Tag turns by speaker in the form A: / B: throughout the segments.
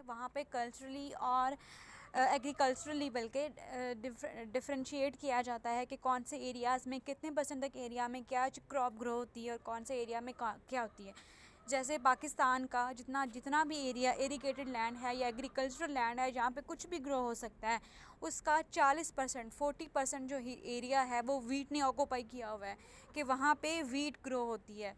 A: वहाँ पे कल्चरली और एग्रीकल्चरली बल्कि डिफरेंशिएट किया जाता है कि कौन से एरियाज़ में कितने परसेंट तक एरिया में क्या क्रॉप ग्रो होती है और कौन से एरिया में क्या होती है। जैसे पाकिस्तान का जितना भी एरिया इरिगेटेड लैंड है या एग्रीकल्चरल लैंड है जहाँ पे कुछ भी ग्रो हो सकता है, उसका 40% जो एरिया है वो वीट ने ऑक्यूपाई किया हुआ है कि वहाँ पे वीट ग्रो होती है।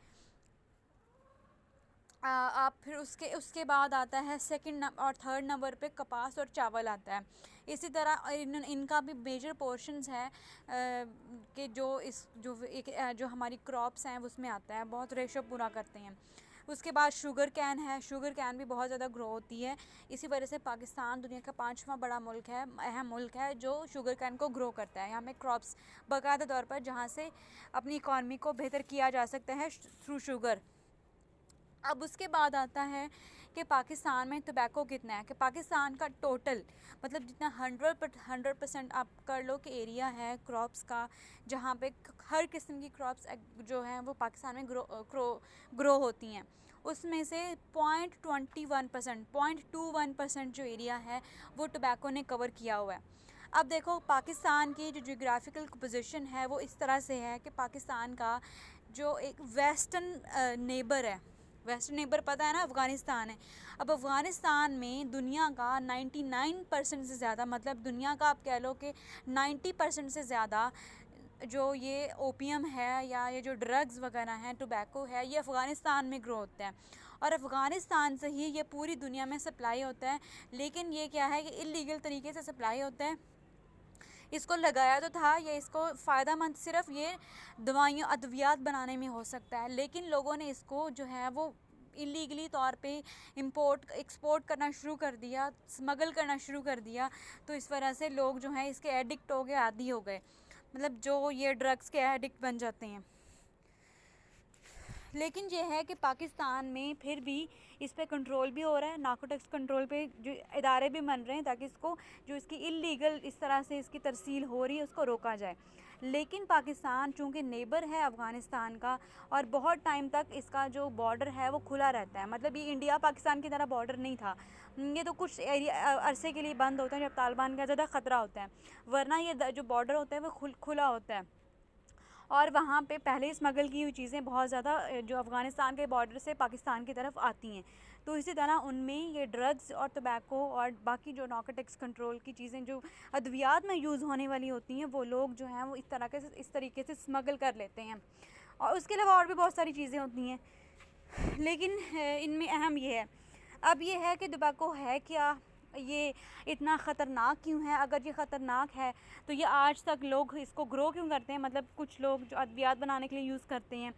A: आप फिर उसके बाद आता है सेकंड और थर्ड नंबर पे कपास और चावल आता है। इसी तरह इनका भी मेजर पोर्शंस है कि जो हमारी क्रॉप्स हैं उसमें आता है, बहुत रेशो पूरा करते हैं। उसके बाद शुगर कैन है, शुगर कैन भी बहुत ज़्यादा ग्रो होती है। इसी वजह से पाकिस्तान दुनिया का 5वां बड़ा मुल्क है, अहम मुल्क है जो शुगर कैन को ग्रो करता है। यहाँ में क्रॉप्स बाकायदा तौर पर जहाँ से अपनी इकॉनमी को बेहतर किया जा सकता है थ्रू शुगर। अब उसके बाद आता है कि पाकिस्तान में टोबैको कितना है, कि पाकिस्तान का टोटल मतलब जितना 100% आप कर लो कि एरिया है क्रॉप्स का, जहाँ पे हर किस्म की क्रॉप्स जो हैं वो पाकिस्तान में ग्रो होती हैं, उसमें से 0.21% जो एरिया है वो टोबैको ने कवर किया हुआ है। अब देखो पाकिस्तान की जो जियोग्राफिकल पोजीशन है वो इस तरह से है कि पाकिस्तान का जो एक वेस्टर्न नेबर पता है ना, अफ़गानिस्तान है। अब अफ़गानिस्तान में दुनिया का 99% से ज़्यादा, मतलब दुनिया का आप कह लो कि 90% से ज़्यादा जो ये ओपियम है या ये जो ड्रग्स वगैरह हैं, टोबैको है, ये अफ़गानिस्तान में ग्रो होता है और अफ़गानिस्तान से ही ये पूरी दुनिया में सप्लाई होता है। लेकिन ये क्या है कि इल्लीगल तरीके से सप्लाई होता है। इसको लगाया तो था, ये इसको फ़ायदा मंद सिर्फ ये दवाइयाँ अद्वियात बनाने में हो सकता है, लेकिन लोगों ने इसको जो है वो इलीगली तौर पे एक्सपोर्ट करना शुरू कर दिया, स्मगल करना शुरू कर दिया। तो इस वजह से लोग जो हैं इसके एडिक्ट हो गए, आदी हो गए, मतलब जो ये ड्रग्स के एडिक्ट बन जाते हैं। लेकिन ये है कि पाकिस्तान में फिर भी इस पे कंट्रोल भी हो रहा है, नारकोटिक्स कंट्रोल पे जो इदारे भी बन रहे हैं ताकि इसको जो इसकी इल्लीगल इस तरह से इसकी तरसील हो रही है उसको रोका जाए। लेकिन पाकिस्तान चूँकि नेबर है अफ़गानिस्तान का और बहुत टाइम तक इसका जो बॉर्डर है वो खुला रहता है, मतलब ये इंडिया पाकिस्तान की तरह बॉर्डर नहीं था, ये तो कुछ एरिया अरसे के लिए बंद होता है जब तालिबान का ज़्यादा ख़तरा होता है, वरना ये जो बॉर्डर होता है वो खुला होता है। और वहाँ पे पहले ही स्मगल की हुई चीज़ें बहुत ज़्यादा जो अफ़गानिस्तान के बॉर्डर से पाकिस्तान की तरफ आती हैं। तो इसी तरह उनमें ये ड्रग्स और टोबैको और बाकी जो नारकोटिक्स कंट्रोल की चीज़ें जो अद्वियात में यूज़ होने वाली होती हैं वो लोग जो हैं वो इस तरीके से स्मगल कर लेते हैं। और उसके अलावा और भी बहुत सारी चीज़ें होती हैं, लेकिन इनमें अहम ये है। अब ये है कि टोबैको है क्या, ये इतना ख़तरनाक क्यों है, अगर ये ख़तरनाक है तो ये आज तक लोग इसको ग्रो क्यों करते हैं, मतलब कुछ लोग जो अद्वियात बनाने के लिए यूज़ करते हैं,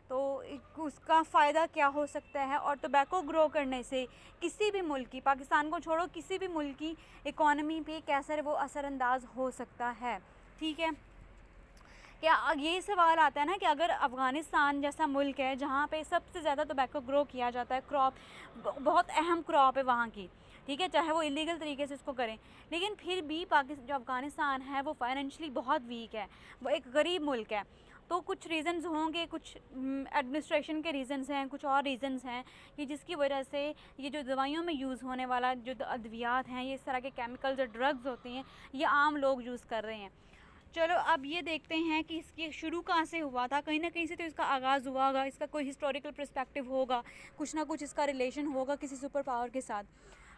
A: तो उसका फ़ायदा क्या हो सकता है। और टोबैको ग्रो करने से किसी भी मुल्क की, पाकिस्तान को छोड़ो, किसी भी मुल्क की इकॉनमी पे कैसे वो असरअंदाज हो सकता है। ठीक है, क्या ये सवाल आता है ना कि अगर अफ़गानिस्तान जैसा मुल्क है जहाँ पे सबसे ज़्यादा टोबैको ग्रो किया जाता है, क्रॉप बहुत अहम क्रॉप है वहाँ की, ठीक है, चाहे वो इलीगल तरीके से इसको करें, लेकिन फिर भी पाकिस्तान जो अफ़गानिस्तान है वो फाइनेंशियली बहुत वीक है, वो एक गरीब मुल्क है। तो कुछ रीज़न्स होंगे, कुछ एडमिनिस्ट्रेशन के रीज़न्स हैं, कुछ और रीज़न्स हैं कि जिसकी वजह से ये जो दवाइयों में यूज़ होने वाला जो अद्वियात हैं, ये इस तरह के केमिकल्स और ड्रग्स होते हैं, ये आम लोग यूज़ कर रहे हैं। चलो अब ये देखते हैं कि इसकी शुरू कहाँ से हुआ था, कहीं ना कहीं से तो इसका आगाज़ हुआ होगा, इसका कोई हिस्टोरिकल पर्सपेक्टिव होगा, कुछ ना कुछ इसका रिलेशन होगा किसी सुपर पावर के साथ।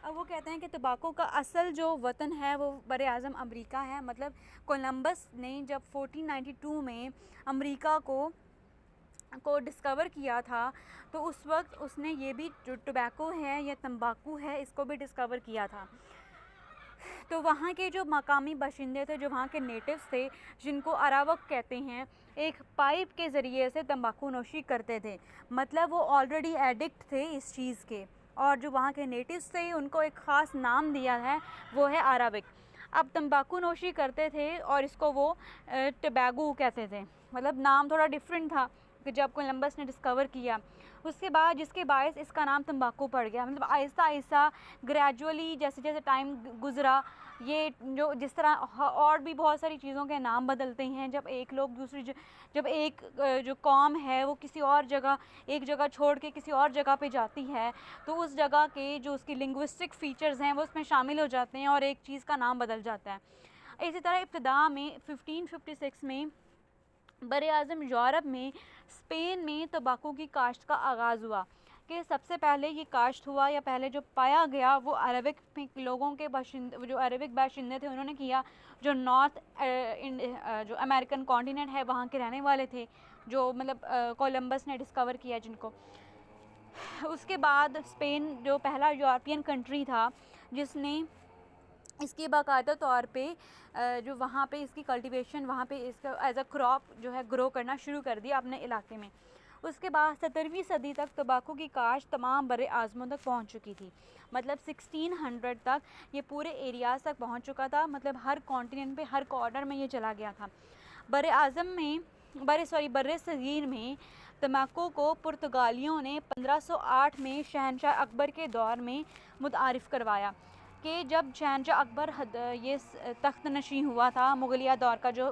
A: अब वो कहते हैं कि टोबैको का असल जो वतन है वो बरे आज़म अमरीका है, मतलब कोलंबस ने जब 1492 में अमरीका को डिस्कवर किया था तो उस वक्त उसने ये भी जो टोबैको है या तंबाकू है इसको भी डिस्कवर किया था। तो वहाँ के जो मकामी बाशिंदे थे, जो वहाँ के नेटिव्स थे, जिनको अरावक कहते हैं, एक पाइप के ज़रिए से तंबाकू नोशी करते थे, मतलब वो ऑलरेडी एडिक्ट थे इस चीज़ के, और जो वहाँ के नेटिव्स थे उनको एक ख़ास नाम दिया है, वो है अराविक। अब तंबाकू नोशी करते थे और इसको वो टोबैको कहते थे, मतलब नाम थोड़ा डिफरेंट था, जब कोलंबस ने डिस्कवर किया, उसके बाद जिसके बायस इसका नाम तंबाकू पड़ गया। मतलब आहिस्ता आहिस्ता ग्रेजुअली जैसे जैसे टाइम गुज़रा, ये जो जिस तरह और भी बहुत सारी चीज़ों के नाम बदलते हैं, जब एक लोग दूसरी जब एक जो कौम है वो किसी और जगह, एक जगह छोड़ के किसी और जगह पे जाती है, तो उस जगह के जो उसकी लिंग्विस्टिक फ़ीचर्स हैं वो उसमें शामिल हो जाते हैं और एक चीज़ का नाम बदल जाता है। इसी तरह इब्तिदा में 1556 में बर-ए-आज़म यूरोप में स्पेन में तंबाकू की काश्त का आगाज़ हुआ, कि सबसे पहले ये काश्त हुआ या पहले जो पाया गया वो अरबिक लोगों के बाशिंदे, जो अरबिक बाशिंदे थे उन्होंने किया, जो नॉर्थ जो अमेरिकन कॉन्टिनेंट है वहाँ के रहने वाले थे, जो मतलब कोलंबस ने डिस्कवर किया जिनको। उसके बाद स्पेन जो पहला यूरोपियन कंट्री था जिसने इसकी बाकायदा तौर पे जो वहाँ पे इसकी कल्टीवेशन, वहाँ पे इसका एज अ क्रॉप जो है ग्रो करना शुरू कर दिया अपने इलाके में। उसके बाद 17वीं सदी तक तंबाकू की काश्त तमाम बड़े आज़मों तक पहुँच चुकी थी। मतलब 1600 तक ये पूरे एरियाज़ तक पहुँच चुका था। मतलब हर कॉन्टिनेंट पे, हर कॉर्नर में ये चला गया था। बर्रे सगीर में तंबाकू को पुर्तगालियों ने 1508 में शहनशाह अकबर के दौर में मुतारिफ़ करवाया, कि जब शहनशाह अकबर ये तख्त नशी हुआ था, मुगलिया दौर का जो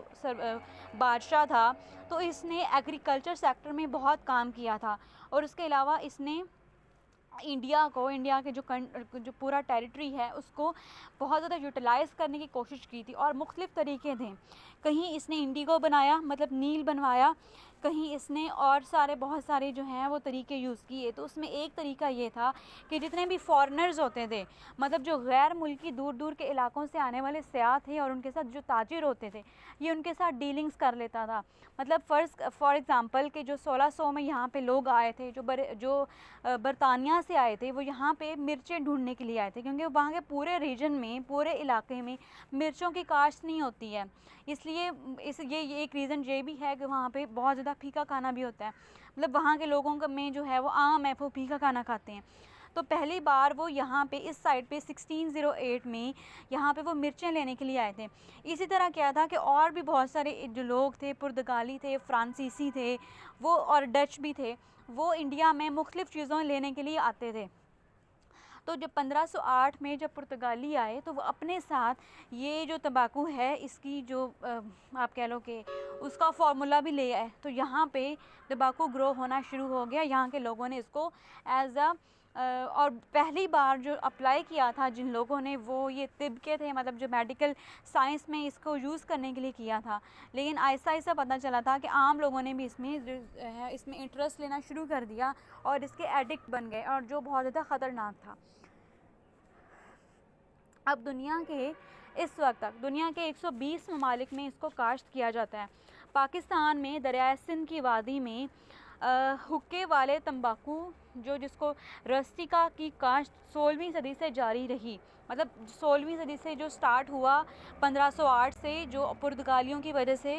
A: बादशाह था, तो इसने एग्रीकल्चर सेक्टर में बहुत काम किया था। और उसके अलावा इसने इंडिया के जो पूरा टेरिटरी है उसको बहुत ज़्यादा यूटिलाइज़ करने की कोशिश की थी, और मुख्तलिफ़ तरीके थे। कहीं इसने इंडिगो बनाया, मतलब नील बनवाया, कहीं इसने और सारे बहुत सारे जो हैं वो तरीके यूज़ किए। तो उसमें एक तरीका ये था कि जितने भी फॉरेनर्स होते थे, मतलब जो गैर मुल्की दूर दूर के इलाकों से आने वाले सयाह थे, और उनके साथ जो ताजिर होते थे, ये उनके साथ डीलिंग्स कर लेता था। मतलब फॉर एग्ज़ाम्पल कि जो 1600 में यहाँ पे लोग आए थे, जो बरतानिया से आए थे, वो यहाँ पे मिर्चें ढूंढने के लिए आए थे, क्योंकि वहाँ के पूरे रीजन में, पूरे इलाके में मिर्चों की काश्त नहीं होती है। इसलिए ये एक रीज़न ये भी है कि वहाँ पे बहुत ज़्यादा फीका खाना भी होता है। मतलब वहाँ के लोगों का में जो है वो आम है, वो फीका खाना खाते हैं। तो पहली बार वो यहाँ पे इस साइड पे 1608 में यहाँ पे वो मिर्चें लेने के लिए आए थे। इसी तरह क्या था कि और भी बहुत सारे जो लोग थे, पुर्तगाली थे, फ्रांसीसी थे, वो और डच भी थे, वो इंडिया में मुख्तलिफ़ चीज़ों लेने के लिए आते थे। तो जब 1508 में जब पुर्तगाली आए, तो वो अपने साथ ये जो तंबाकू है इसकी जो आप कह लो कि उसका फार्मूला भी ले आए। तो यहाँ पे तंबाकू ग्रो होना शुरू हो गया। यहाँ के लोगों ने इसको एज अ और पहली बार जो अप्लाई किया था जिन लोगों ने, वो ये तिब के थे, मतलब जो मेडिकल साइंस में इसको यूज़ करने के लिए किया था। लेकिन आहिस्ता आहिस्ता पता चला था कि आम लोगों ने भी इसमें इंटरेस्ट लेना शुरू कर दिया और इसके एडिक्ट बन गए, और जो बहुत ज़्यादा ख़तरनाक था। अब इस वक्त तक दुनिया के 120 ममालिक में इसको काश्त किया जाता है। पाकिस्तान में दरियाए सिंध की वादी में हुक्के वाले तंबाकू जिसको रस्टिका की काश्त 16वीं सदी से जारी रही। मतलब 16वीं सदी से जो स्टार्ट हुआ 1508 से, जो पुर्तगालियों की वजह से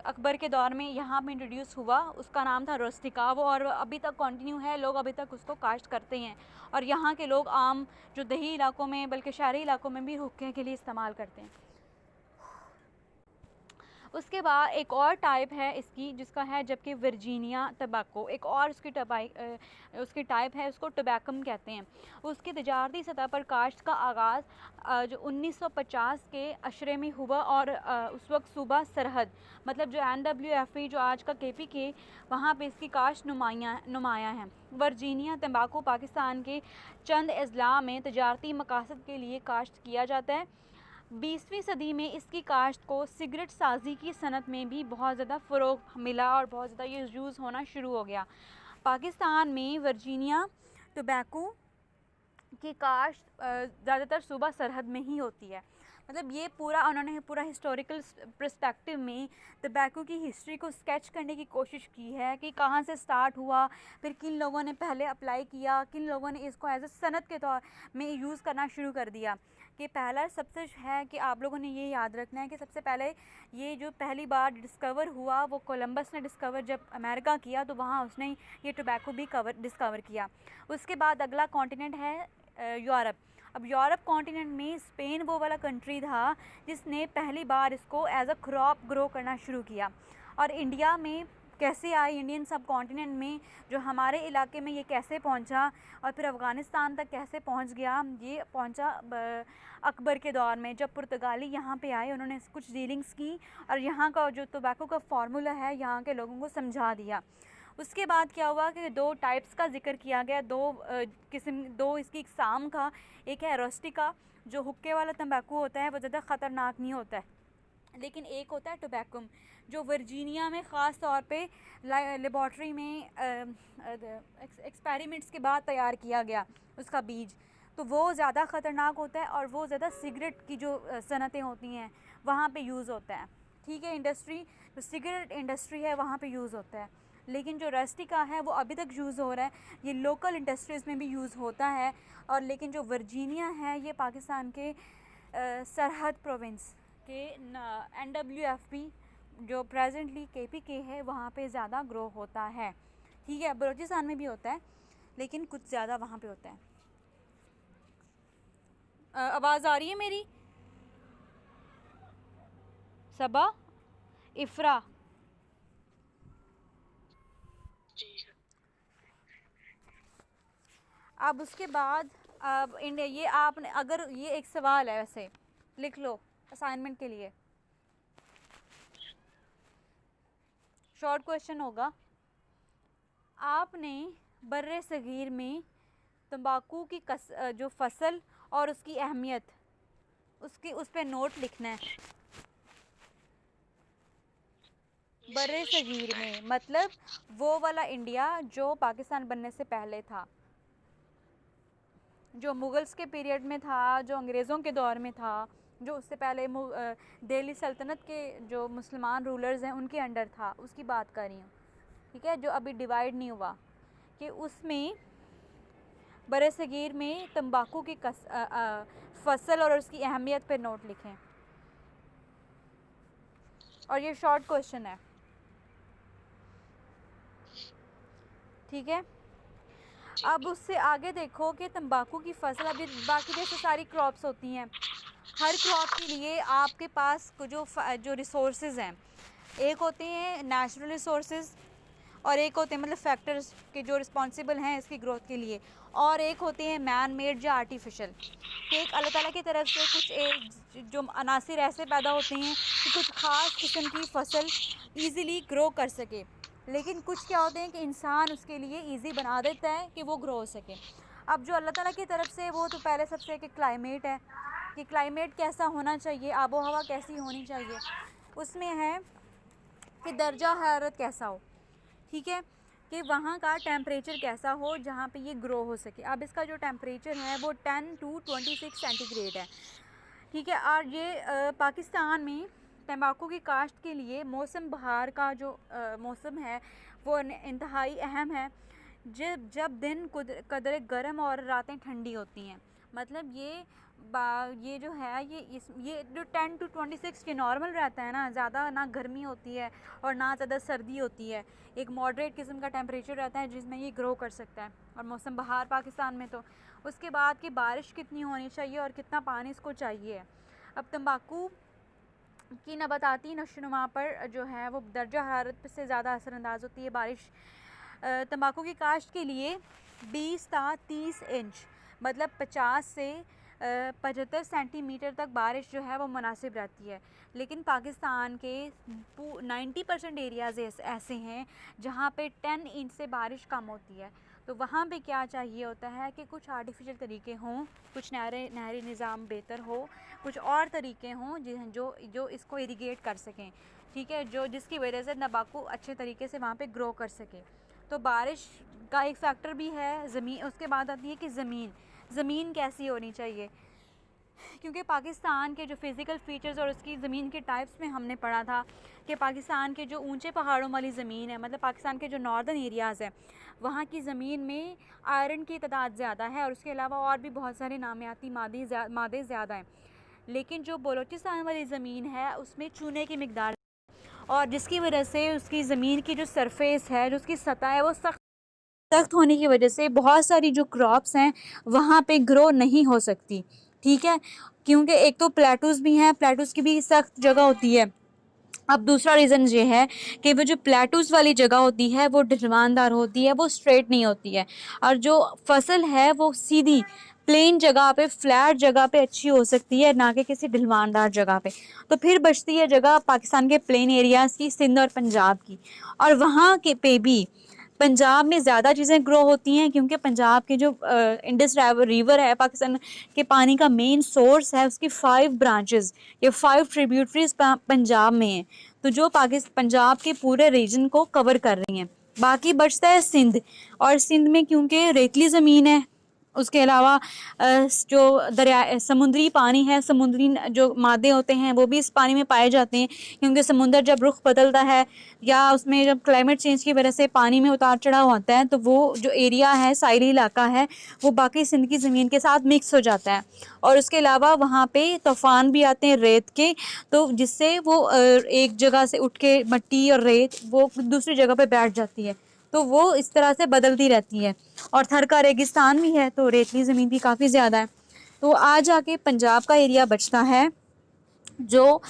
A: अकबर के दौर में यहाँ पे इंट्रोड्यूस हुआ, उसका नाम था रस्टिका। वो और अभी तक कंटिन्यू है, लोग अभी तक उसको काश्त करते हैं। और यहाँ के लोग आम जो दही इलाकों में, बल्कि शहरी इलाकों में भी हुक्के के लिए इस्तेमाल करते हैं। उसके बाद एक और टाइप है इसकी, जिसका है जबकि वर्जीनिया टबैको, एक और उसकी टाइप है, उसको टबैकम कहते हैं। उसकी तजारती सतह पर काश्त का आगाज़ जो 1950 के अशरे में हुआ, और उस वक्त सूबा सरहद, मतलब जो NWFE जो आज का KPK, वहाँ पे इसकी काश्त नुमायाँ हैं। वर्जीनिया तंबाकू पाकिस्तान के चंद अजला में तजारती मकासद के लिए काश्त किया जाता है। 20वीं सदी में इसकी काश्त को सिगरेट साजी की सनत में भी बहुत ज़्यादा फ़रोग़ मिला, और बहुत ज़्यादा ये यूज़ होना शुरू हो गया। पाकिस्तान में वर्जीनिया टोबैको की काश्त ज़्यादातर सूबा सरहद में ही होती है। मतलब ये उन्होंने पूरा हिस्टोरिकल पर्सपेक्टिव में टबैको की हिस्ट्री को स्केच करने की कोशिश की है कि कहाँ से स्टार्ट हुआ, फिर किन लोगों ने पहले अप्लाई किया, किन लोगों ने इसको एज ए सनत के तौर में यूज़ करना शुरू कर दिया। कि पहला सबसे है कि आप लोगों ने ये याद रखना है कि सबसे पहले ये जो पहली बार डिस्कवर हुआ वो कोलंबस ने डिस्कवर जब अमेरिका किया, तो वहाँ उसने ये टोबैको भी डिस्कवर किया। उसके बाद अगला कॉन्टिनेंट है यूरोप। अब यूरोप कॉन्टिनेंट में स्पेन वो वाला कंट्री था जिसने पहली बार इसको एज अ क्रॉप ग्रो करना शुरू किया। और इंडिया में कैसे आई इंडियन सब कॉन्टिनेंट में, जो हमारे इलाके में ये कैसे पहुंचा और फिर अफ़गानिस्तान तक कैसे पहुंच गया। ये पहुंचा अकबर के दौर में, जब पुर्तगाली यहाँ पे आए, उन्होंने कुछ डीलिंग्स की और यहाँ का जो टोबैको का फार्मूला है यहाँ के लोगों को समझा दिया। उसके बाद क्या हुआ कि दो टाइप्स का जिक्र किया गया, दो इसकी इकसाम का। एक है रोस्टिका, जो हुक्के वाला तंबाकू होता है, वो ज़्यादा ख़तरनाक नहीं होता है, लेकिन एक होता है टोबैकम, जो वर्जीनिया में ख़ास तौर पे लेबॉर्ट्री में एक्सपेरिमेंट्स के बाद तैयार किया गया उसका बीज, तो वो ज़्यादा ख़तरनाक होता है और वो ज़्यादा सिगरेट की जो सनतें होती हैं वहाँ पे यूज़ होता है। ठीक है, इंडस्ट्री जो सिगरेट इंडस्ट्री है वहाँ पे यूज़ होता है, लेकिन जो रस्टिका है वो अभी तक यूज़ हो रहा है, ये लोकल इंडस्ट्रीज़ में भी यूज़ होता है। और लेकिन जो वर्जीनिया है ये पाकिस्तान के सरहद प्रोविंस के NWFP जो प्रेजेंटली KPK है वहाँ पे ज़्यादा ग्रो होता है। ठीक है, बलूचिस्तान में भी होता है लेकिन कुछ ज़्यादा वहाँ पे होता है। आवाज़ आ रही है मेरी? सबा, इफ्रा, अब उसके बाद अब इंडिया, ये आपने अगर ये एक सवाल है, वैसे लिख लो असाइनमेंट के लिए, शॉर्ट क्वेश्चन होगा। आपने बर्रे सगीर में तंबाकू की जो फसल और उसकी अहमियत, उस पर नोट लिखना है। बर्रे सगीर में मतलब वो वाला इंडिया जो पाकिस्तान बनने से पहले था, जो मुग़ल्स के पीरियड में था, जो अंग्रेज़ों के दौर में था, जो उससे पहले दिल्ली सल्तनत के जो मुसलमान रूलर्स हैं उनके अंडर था, उसकी बात कर रही हूँ। ठीक है, जो अभी डिवाइड नहीं हुआ, कि उसमें बरसगीर में तंबाकू की फसल और उसकी अहमियत पर नोट लिखें। और ये शॉर्ट क्वेश्चन है। ठीक है, अब उससे आगे देखो कि तंबाकू की फसल, अभी बाकी जैसे सारी क्रॉप्स होती हैं, हर क्रॉप के लिए आपके पास जो रिसोर्सेज हैं, एक होते हैं नेचुरल रिसोर्सेज और एक होते हैं मतलब फैक्टर्स के जो रिस्पॉन्सिबल हैं इसकी ग्रोथ के लिए, और एक होते हैं मैन मेड या आर्टिफिशियल, कि एक अल्लाह ताला की तरफ से कुछ जो अनासिर ऐसे पैदा होते हैं कि कुछ ख़ास किस्म की फसल ईज़िली ग्रो कर सके, लेकिन कुछ क्या होते हैं कि इंसान उसके लिए ईज़ी बना देता है कि वो ग्रो हो सके। अब जो अल्लाह ताला की तरफ से, वो तो पहले सबसे कि क्लाइमेट है, कि क्लाइमेट कैसा होना चाहिए, आबो हवा कैसी होनी चाहिए, उसमें है कि दर्जा हरारत कैसा हो। ठीक है, कि वहाँ का टेम्परेचर कैसा हो जहाँ पे ये ग्रो हो सके। अब इसका जो टेम्परेचर है वो 10 to 26 सेंटीग्रेड है। ठीक है, और ये पाकिस्तान में तंबाकू की काश्त के लिए मौसम बहार का जो मौसम है वो इंतहाई अहम है, जब दिन कदरे गर्म और रातें ठंडी होती हैं। मतलब ये जो है ये जो 10 to 26 के नॉर्मल रहता है ना, ज़्यादा ना गर्मी होती है और ना ज़्यादा सर्दी होती है, एक मॉडरेट किस्म का टेम्परेचर रहता है जिसमें ये ग्रो कर सकता है। और मौसम बहार पाकिस्तान में तो उसके बाद की बारिश कितनी होनी चाहिए और कितना पानी इसको चाहिए। अब तंबाकू की नबाताती नशोनुमा पर जो है वो दर्जा हरारत से ज़्यादा असरअंदाज होती है बारिश। तंबाकू की काश्त के लिए 20 से 30 इंच मतलब 50 से 75 सेंटीमीटर तक बारिश जो है वो मुनासिब रहती है। लेकिन पाकिस्तान के 90% एरियाज़ ऐसे हैं जहाँ पे 10 इंच से बारिश कम होती है। तो वहाँ पे क्या चाहिए होता है कि कुछ आर्टिफिशियल तरीके हों, कुछ नहरी निज़ाम बेहतर हो, कुछ और तरीके हों जो इसको इरिगेट कर सकें। ठीक है, जिसकी वजह से तंबाकू अच्छे तरीके से वहाँ पे ग्रो कर सके। तो बारिश का एक फैक्टर भी है, ज़मीन। उसके बाद आती है कि ज़मीन कैसी होनी चाहिए, क्योंकि पाकिस्तान के जो फ़िज़िकल फ़ीचर्स और उसकी ज़मीन के टाइप्स में हमने पढ़ा था कि पाकिस्तान के जो ऊंचे पहाड़ों वाली ज़मीन है, मतलब पाकिस्तान के जो नॉर्दर्न एरियाज़ हैं, वहाँ की ज़मीन में आयरन की तादाद ज़्यादा है और उसके अलावा और भी बहुत सारे नामियाती मादे ज़्यादा हैं। लेकिन जो बलूचिस्तान वाली ज़मीन है उसमें चूने की मिकदार, और जिसकी वजह से उसकी ज़मीन की जो सरफेस है, जो उसकी सतह है, वो सख्त होने की वजह से बहुत सारी जो क्रॉप्स हैं वहाँ पे ग्रो नहीं हो सकती। ठीक है, क्योंकि एक तो प्लेटूज़ भी हैं, प्लेटूज़ की भी सख्त जगह होती है, अब दूसरा रीज़न ये है कि वो जो प्लेटूज़ वाली जगह होती है वो ढलवानदार होती है, वो स्ट्रेट नहीं होती है, और जो फसल है वो सीधी प्लेन जगह पे, फ्लैट जगह पे अच्छी हो सकती है, ना कि किसी ढलवानदार जगह पे। तो फिर बचती है जगह पाकिस्तान के प्लेन एरियाज़ की, सिंध और पंजाब की, और वहाँ के पे भी पंजाब में ज़्यादा चीज़ें ग्रो होती हैं, क्योंकि पंजाब के जो इंडस रिवर है, पाकिस्तान के पानी का मेन सोर्स है, उसकी 5 ब्रांचेस, ये 5 ट्रिब्यूटरीज पंजाब में हैं, तो जो पंजाब के पूरे रीजन को कवर कर रही हैं। बाकी बचता है सिंध, और सिंध में क्योंकि रेतली ज़मीन है, उसके अलावा जो दरिया समुद्री पानी है, समुद्री जो मादे होते हैं वो भी इस पानी में पाए जाते हैं, क्योंकि समुंदर जब रुख बदलता है या उसमें जब क्लाइमेट चेंज की वजह से पानी में उतार चढ़ाव होता है, तो वो जो एरिया है, साहिली इलाका है, वो बाकी सिंध की ज़मीन के साथ मिक्स हो जाता है। और उसके अलावा वहाँ पे तूफ़ान भी आते हैं रेत के, तो जिससे वो एक जगह से उठ के मट्टी और रेत वो दूसरी जगह पे बैठ जाती है, तो वो इस तरह से बदलती रहती है। और थर का रेगिस्तान भी है, तो रेतली ज़मीन भी काफ़ी ज़्यादा है। तो आ जाके पंजाब का एरिया बचता है, जो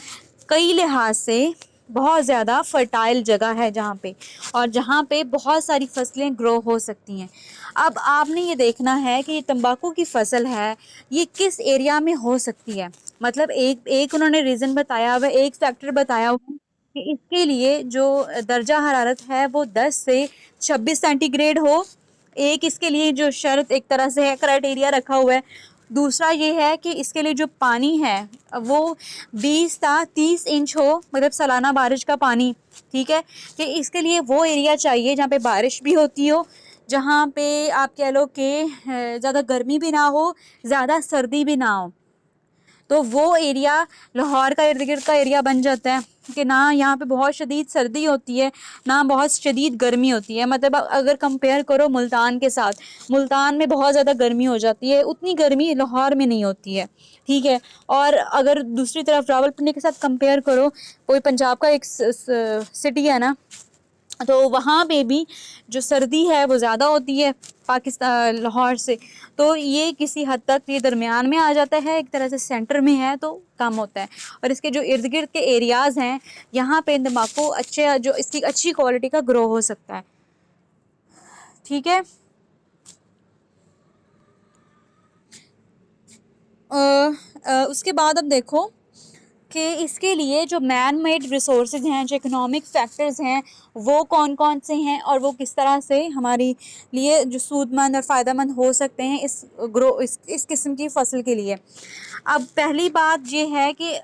A: कई लिहाज से बहुत ज़्यादा फर्टाइल जगह है जहाँ पे, और जहाँ पे बहुत सारी फसलें ग्रो हो सकती हैं। अब आपने ये देखना है कि ये तंबाकू की फसल है, ये किस एरिया में हो सकती है। मतलब एक एक उन्होंने रीज़न बताया हुआ, एक फैक्टर बताया हुआ कि इसके लिए जो दर्जा हरारत है वो 10 से 26 सेंटीग्रेड हो। एक इसके लिए जो शर्त एक तरह से है, क्राइटेरिया रखा हुआ है। दूसरा ये है कि इसके लिए जो पानी है वो 20 से 30 इंच हो, मतलब सालाना बारिश का पानी, ठीक है, कि इसके लिए वो एरिया चाहिए जहाँ पे बारिश भी होती हो, जहाँ पे आप कह लो कि ज़्यादा गर्मी भी ना हो, ज़्यादा सर्दी भी ना हो। तो वो एरिया लाहौर का इर्द गिर्द का एरिया बन जाता है कि ना यहाँ पे बहुत शदीद सर्दी होती है, ना बहुत शदीद गर्मी होती है। मतलब अगर कंपेयर करो मुल्तान के साथ, मुल्तान में बहुत ज़्यादा गर्मी हो जाती है, उतनी गर्मी लाहौर में नहीं होती है, ठीक है। और अगर दूसरी तरफ रावलपिंडी के साथ कंपेयर करो, कोई पंजाब का एक सिटी है ना, तो वहाँ पे भी जो सर्दी है वो ज़्यादा होती है पाकिस्तान लाहौर से। तो ये किसी हद तक ये दरमियान में आ जाता है, एक तरह से सेंटर में है तो कम होता है। और इसके जो इर्द गिर्द के एरियाज़ हैं, यहाँ पे तंबाकू अच्छे, जो इसकी अच्छी क्वालिटी का ग्रो हो सकता है, ठीक है। उसके बाद अब देखो कि इसके लिए जो मैन मेड रिसोर्सेज हैं, जो इकोनॉमिक फैक्टर्स हैं, वो कौन कौन से हैं, और वो किस तरह से हमारी लिए जो सूदमंद और फ़ायदेमंद हो सकते हैं इस किस्म की फसल के लिए। अब पहली बात ये है कि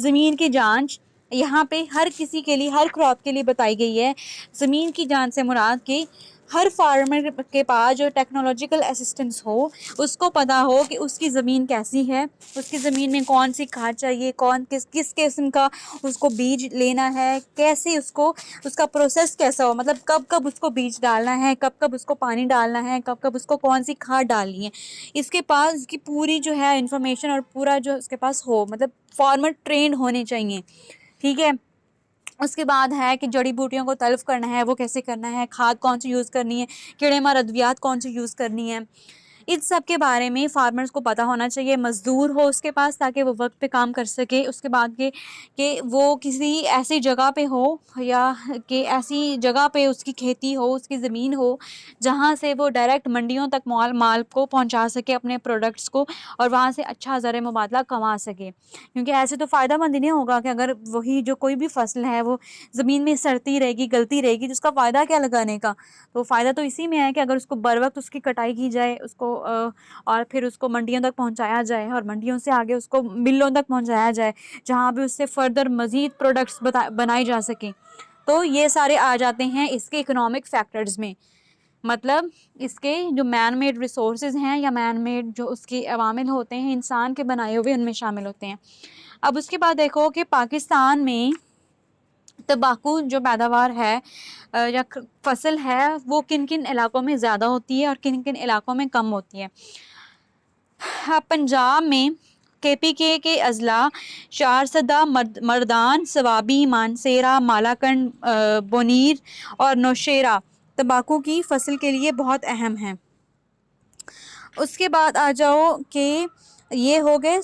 A: ज़मीन की जांच यहाँ पे हर किसी के लिए, हर क्रॉप के लिए बताई गई है। ज़मीन की जांच से मुराद कि हर फार्मर के पास जो टेक्नोलॉजिकल असिस्टेंस हो, उसको पता हो कि उसकी ज़मीन कैसी है, उसकी ज़मीन में कौन सी खाद चाहिए, कौन किस किस किस्म का उसको बीज लेना है, कैसे उसको, उसका प्रोसेस कैसा हो, मतलब कब कब उसको बीज डालना है, कब कब उसको पानी डालना है, कब कब उसको कौन सी खाद डालनी है। इसके पास इसकी पूरी जो है इंफॉर्मेशन और पूरा जो उसके पास हो, मतलब फार्मर ट्रेंड होने चाहिए, ठीक है। उसके बाद है कि जड़ी बूटियों को तल्फ़ करना है, वो कैसे करना है, खाद कौन सी यूज़ करनी है, कीड़े मार अद्वियात कौन सी यूज़ करनी है, इन सब के बारे में फार्मर्स को पता होना चाहिए। मज़दूर हो उसके पास, ताकि वो वक्त पे काम कर सके। उसके बाद के कि वो किसी ऐसी जगह पे हो, या कि ऐसी जगह पे उसकी खेती हो, उसकी ज़मीन हो, जहाँ से वो डायरेक्ट मंडियों तक माल को पहुँचा सके, अपने प्रोडक्ट्स को, और वहाँ से अच्छा ज़र मुबादला कमा सके। क्योंकि ऐसे तो फ़ायदा मंद ही नहीं होगा कि अगर वही जो कोई भी फसल है वो ज़मीन में सड़ती रहेगी, गलती रहेगी, तो उसका फ़ायदा क्या लगाने का। तो फ़ायदा तो इसी में है कि अगर उसको बर वक्त उसकी कटाई की जाए, उसको और फिर उसको मंडियों तक पहुंचाया जाए, और मंडियों से आगे उसको मिलों तक पहुंचाया जाए, जहां भी उससे फर्दर मज़ीद प्रोडक्ट्स बनाए जा सकें। तो ये सारे आ जाते हैं इसके इकोनॉमिक फैक्टर्स में। मतलब इसके जो मैन मेड रिसोर्सेज हैं, या मैन मेड जो उसके अवामिल होते हैं, इंसान के बनाए हुए, उनमें शामिल होते हैं। अब उसके बाद देखो कि पाकिस्तान में तंबाकू जो पैदावार है या फसल है, वो किन किन इलाकों में ज़्यादा होती है और किन किन इलाकों में कम होती है। हाँ, पंजाब में KPK के अजला शारसदा, मर्दान, सवाबी, मानसेरा, मालाकंड, बोनीर और नौशेरा तंबाकू की फसल के लिए बहुत अहम हैं। उसके बाद आ जाओ कि ये हो गए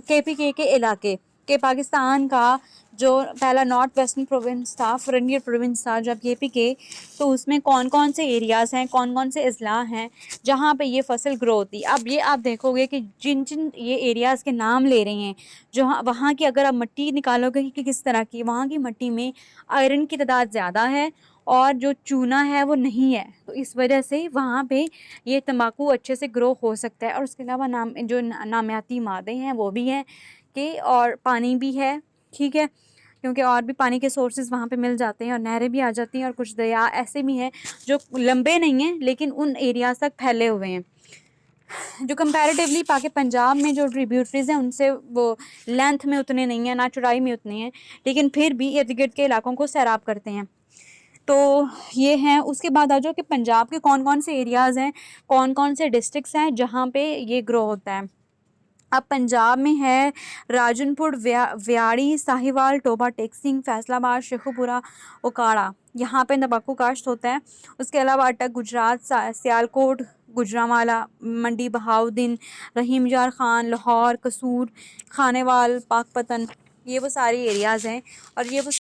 A: KPK के इलाके, के पाकिस्तान का जो पहला नॉर्थ वेस्टर्न प्रोविंस था, फ्रंटियर प्रोविंस था जब केपी के, तो उसमें कौन कौन से एरियाज़ हैं, कौन कौन से अजला हैं जहाँ पे ये फसल ग्रो होती है। अब ये आप देखोगे कि जिन जिन ये एरियाज़ के नाम ले रहे हैं, जो वहाँ की अगर आप मिट्टी निकालोगे कि किस तरह की, वहाँ की मिट्टी में आयरन की तादाद ज़्यादा है और जो चूना है वो नहीं है, तो इस वजह से वहाँ पे ये तंबाकू अच्छे से ग्रो हो सकता है। और उसके अलावा जो नामियाती मादे हैं वो भी हैं कि, और पानी भी है, ठीक है, क्योंकि और भी पानी के सोर्सेज वहाँ पे मिल जाते हैं और नहरें भी आ जाती हैं, और कुछ दरिया ऐसे भी हैं जो लंबे नहीं हैं लेकिन उन एरियाज़ तक फैले हुए हैं, जो कंपैरेटिवली पाके पंजाब में जो ट्रिब्यूटरीज़ हैं उनसे वो लेंथ में उतने नहीं हैं, ना चौड़ाई में उतने हैं, लेकिन फिर भी इर्द गिर्द के इलाकों को सैराब करते हैं। तो ये हैं। उसके बाद आ जाओ कि पंजाब के कौन कौन से एरियाज़ हैं, कौन कौन से डिस्ट्रिक्ट्स हैं जहाँ पे ये ग्रो होता है। अब पंजाब में है राजनपुर, व्याड़ी, साहिवाल, टोबा टेकसिंग, फैसलाबाद, शेखुपुरा, ओकाड़ा, यहाँ पे तंबाकू काश्त होता है। उसके अलावा अटक, गुजरात, सियालकोट, गुजरांवाला, मंडी बहाउद्दीन, रहीम यार ख़ान, लाहौर, कसूर, खानेवाल, पाकपतन, ये वो सारे एरियाज़ हैं और ये वो